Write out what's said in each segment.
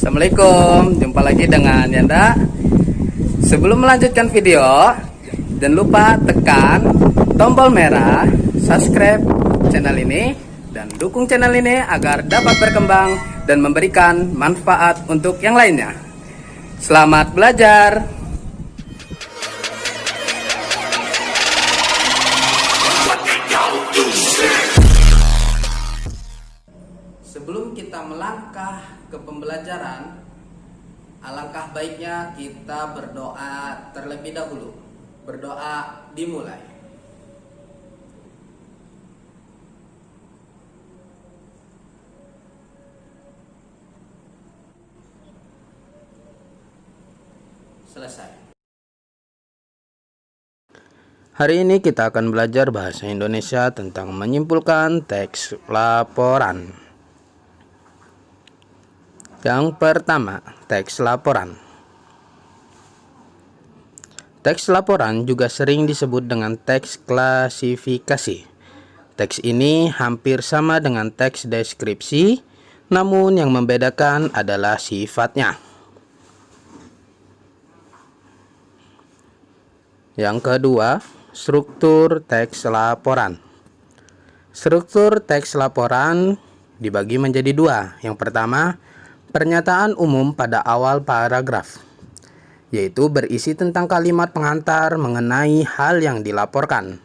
Assalamualaikum, jumpa lagi dengan Yanda. Sebelum melanjutkan video, jangan lupa tekan tombol merah subscribe channel ini dan dukung channel ini agar dapat berkembang dan memberikan manfaat untuk yang lainnya. Selamat belajar. Sebelum kita melangkah ke pembelajaran, alangkah baiknya kita berdoa terlebih dahulu. Berdoa dimulai. Selesai. Hari ini kita akan belajar bahasa Indonesia tentang menyimpulkan teks laporan. Yang pertama, teks laporan. Teks laporan juga sering disebut dengan teks klasifikasi. Teks ini hampir sama dengan teks deskripsi, namun yang membedakan adalah sifatnya. Yang kedua, struktur teks laporan. Struktur teks laporan dibagi menjadi dua. Yang pertama, pernyataan umum pada awal paragraf, yaitu berisi tentang kalimat pengantar mengenai hal yang dilaporkan.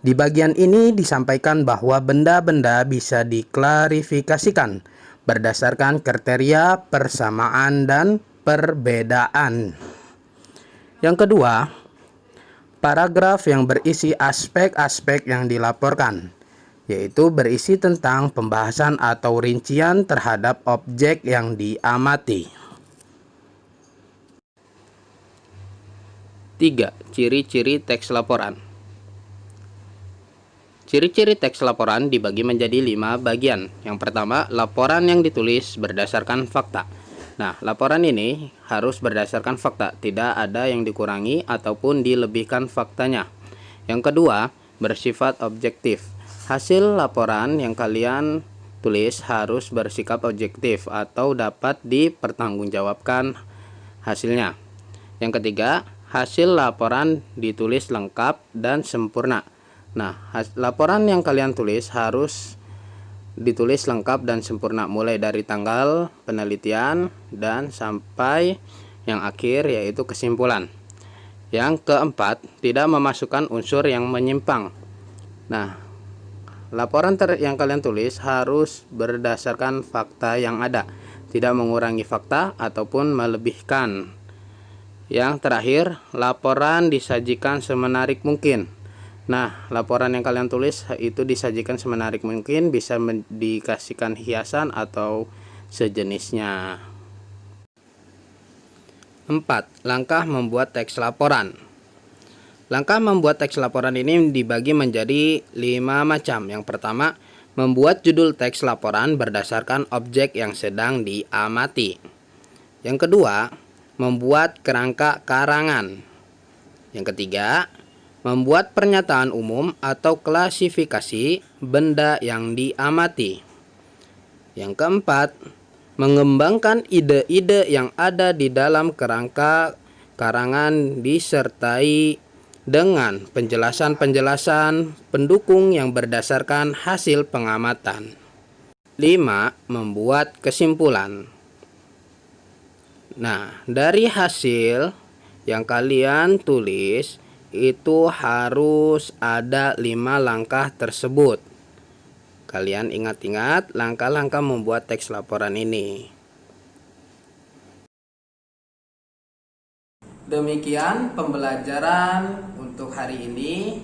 Di bagian ini disampaikan bahwa benda-benda bisa diklarifikasikan berdasarkan kriteria persamaan dan perbedaan. Yang kedua, paragraf yang berisi aspek-aspek yang dilaporkan, yaitu berisi tentang pembahasan atau rincian terhadap objek yang diamati. 3. Ciri-ciri teks laporan. Ciri-ciri teks laporan dibagi menjadi 5 bagian. Yang pertama, laporan yang ditulis berdasarkan fakta. Nah, laporan ini harus berdasarkan fakta, tidak ada yang dikurangi ataupun dilebihkan faktanya. Yang kedua, bersifat objektif. Hasil laporan yang kalian tulis harus bersikap objektif atau dapat dipertanggungjawabkan hasilnya. Yang ketiga, hasil laporan ditulis lengkap dan sempurna. Nah, laporan yang kalian tulis harus ditulis lengkap dan sempurna, mulai dari tanggal penelitian dan sampai yang akhir, yaitu kesimpulan. Yang keempat, tidak memasukkan unsur yang menyimpang. Nah, laporan yang kalian tulis harus berdasarkan fakta yang ada, tidak mengurangi fakta ataupun melebihkan. Yang terakhir, laporan disajikan semenarik mungkin. Nah, laporan yang kalian tulis itu disajikan semenarik mungkin, bisa dikasihkan hiasan atau sejenisnya. 4. Langkah membuat teks laporan. Langkah membuat teks laporan ini dibagi menjadi 5 macam. Yang pertama, membuat judul teks laporan berdasarkan objek yang sedang diamati. Yang kedua, membuat kerangka karangan. Yang ketiga, membuat pernyataan umum atau klasifikasi benda yang diamati. Yang keempat, mengembangkan ide-ide yang ada di dalam kerangka karangan disertai dengan penjelasan-penjelasan pendukung yang berdasarkan hasil pengamatan. 5. Membuat kesimpulan. Nah, dari hasil yang kalian tulis itu harus ada 5 langkah tersebut. Kalian ingat-ingat langkah-langkah membuat teks laporan ini. Demikian pembelajaran untuk hari ini.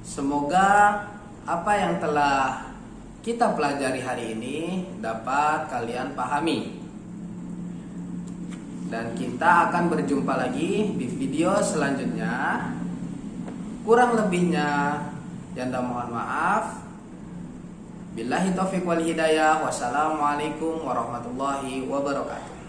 Semoga apa yang telah kita pelajari hari ini dapat kalian pahami. Dan kita akan berjumpa lagi di video selanjutnya. Kurang lebihnya Yanda mohon maaf. Billahi taufiq wal hidayah. Wassalamualaikum warahmatullahi wabarakatuh.